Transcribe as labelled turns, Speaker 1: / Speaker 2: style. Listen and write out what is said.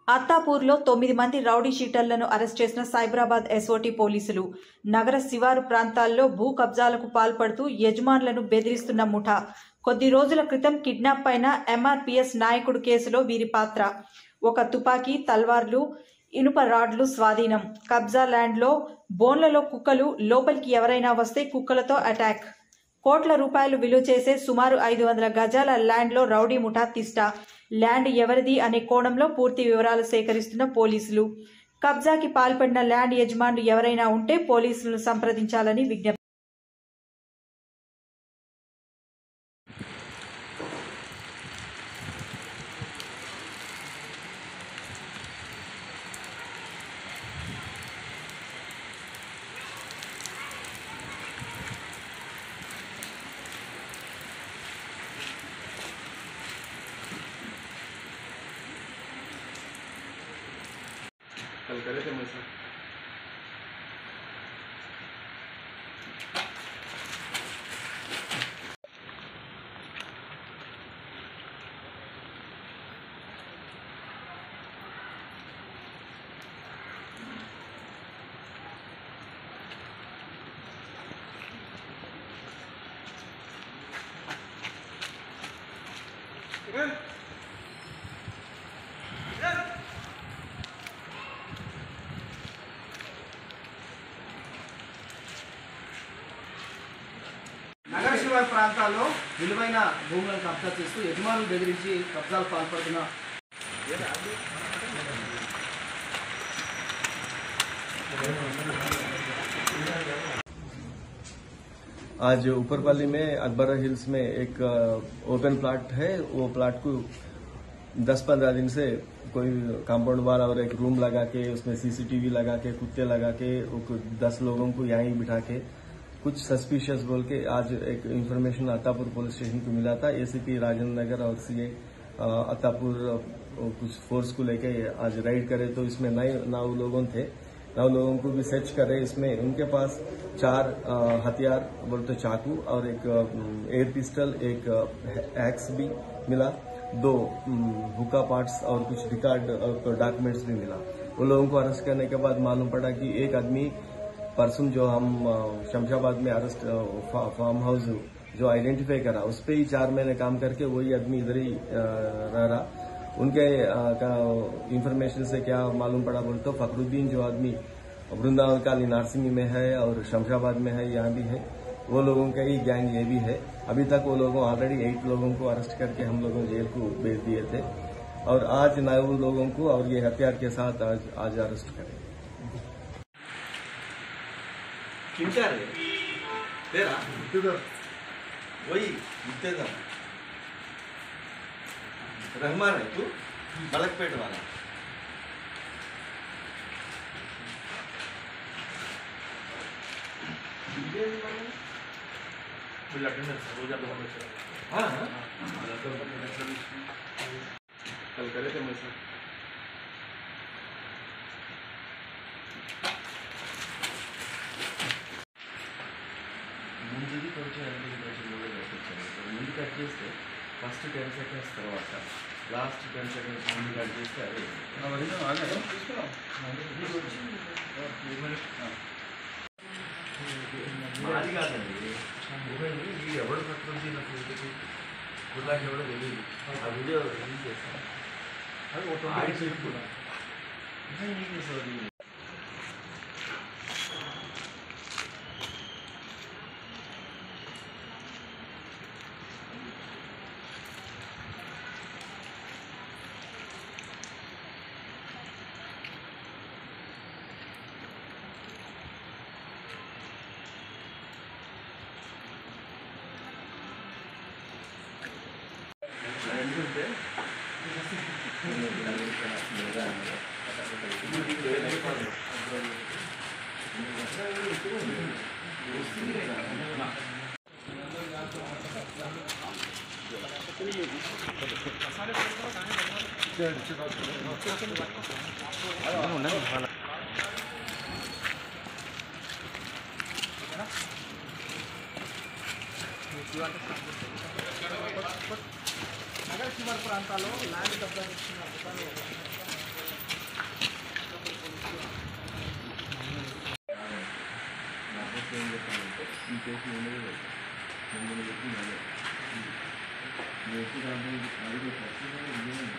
Speaker 1: అత్తాపూర్లో 9 మంది rowdy షీటర్లను arrest చేసిన Cyberabad SOT పోలీసులు. నగర శివారు ప్రాంతాల్లో భూ కబ్జాలకు పాల్పడుతూ యజమానులను బెదిరిస్తున్న ముఠా. కొద్ది రోజుల క్రితం కిడ్నాప్ అయిన ఎంఆర్పీఎస్ నాయకుడు కేసులో వీరి పాత్ర. ఒక తుపాకీ, తల్వార్లు, ఇనుప రాడ్లు స్వాధీనం. కబ్జా ల్యాండ్లో బోన్లలో కుక్కలు, లోపలికి ఎవరైనా వస్తే కుక్కలతో అటాక్. కోట్ల రూపాయలు విలువ చేసే సుమారు 500 గజాల ల్యాండ్లో రౌడీ ముఠా తిష్ట. ల్యాండ్ ఎవరిది అనే కోణంలో పూర్తి వివరాలు సేకరిస్తున్న పోలీసులు. కబ్జాకి పాల్పడిన ల్యాండ్ యజమానులు ఎవరైనా ఉంటే పోలీసులను సంప్రదించాలని విజ్ఞప్తి.
Speaker 2: कल करे थे मुझसे
Speaker 3: నగర శివారు ప్రాంతాల్లో విలువైన భూములను కబ్జా చేస్తూ యజమానులు బెదిరించి కబ్జాలు పాల్పడుతున్న
Speaker 2: आज ऊपरपल्ली में अकबरा हिल्स में एक ओपन प्लाट है। वो प्लाट को 10-15 दिन से कोई कंपाउंड वाल और एक रूम लगा के उसमें सीसीटीवी लगा के कुत्ते लगा के 10 लोगों को यहीं बिठा के कुछ सस्पिशियस बोल के आज एक इंफॉर्मेशन अत्तापुर पुलिस स्टेशन को मिला था। एसीपी राजेंद्र नगर और सीए अत्तापुर कुछ फोर्स को लेके आज राइड करे तो इसमें 9 लोगों थे। 9 लोगों को भी सर्च करे। इसमें उनके पास 4 हथियार बोलते चाकू और एक एयर पिस्टल, एक एक्स भी मिला, 2 हुक्का पार्ट्स और कुछ रिकॉर्ड और डॉक्यूमेंट्स भी मिला। उन लोगों को अरेस्ट करने के बाद मालूम पड़ा कि एक आदमी परसों जो हम शमशाबाद में अरेस्ट फार्म हाउस जो आइडेंटिफाई करा उस पर ही 4 महीने काम करके वही आदमी इधर ही रह रहा। उनके इंफॉर्मेशन से क्या मालूम पड़ा बोलते तो फखरुद्दीन जो आदमी वृंदावन काली नारसिंगी में है और शमशाबाद में है, यहाँ भी है, वो लोगों का ही गैंग ये भी है। अभी तक वो लोगों ऑलरेडी 8 लोगों को अरेस्ट करके हम लोगों जेल को भेज दिए थे और आज 9 लोगों को और ये हथियार के साथ आज अरेस्ट करें।
Speaker 4: किनका रे तेरा वही मुत्तेदा रहमान है तू मलकपेट वाला। हाँ
Speaker 2: कल करे थे मुझसे
Speaker 4: ముందుది కొంచెం ముందు కట్ చేస్తే ఫస్ట్ 10 సెకండ్స్ తర్వాత లాస్ట్ 10 సెకండ్స్ ముందు కట్ చేస్తే అదే మాది కాదండి ఇది ఎవరు ప్రకృతి నాకు గుర్లాకి ఎవరో తెలియదు ఆ వీడియో రిలీజ్ చేస్తాను అది ఒక కూడా ఎందుకంటే
Speaker 3: నగర శివారు ప్రాంతాల్లో ల్యాండ్ కబ్జా చేస్తున్న
Speaker 2: ఈ కేసు ఉండదు నేను చెప్పి నేను ఎప్పుడు అడిగే ఖచ్చితంగా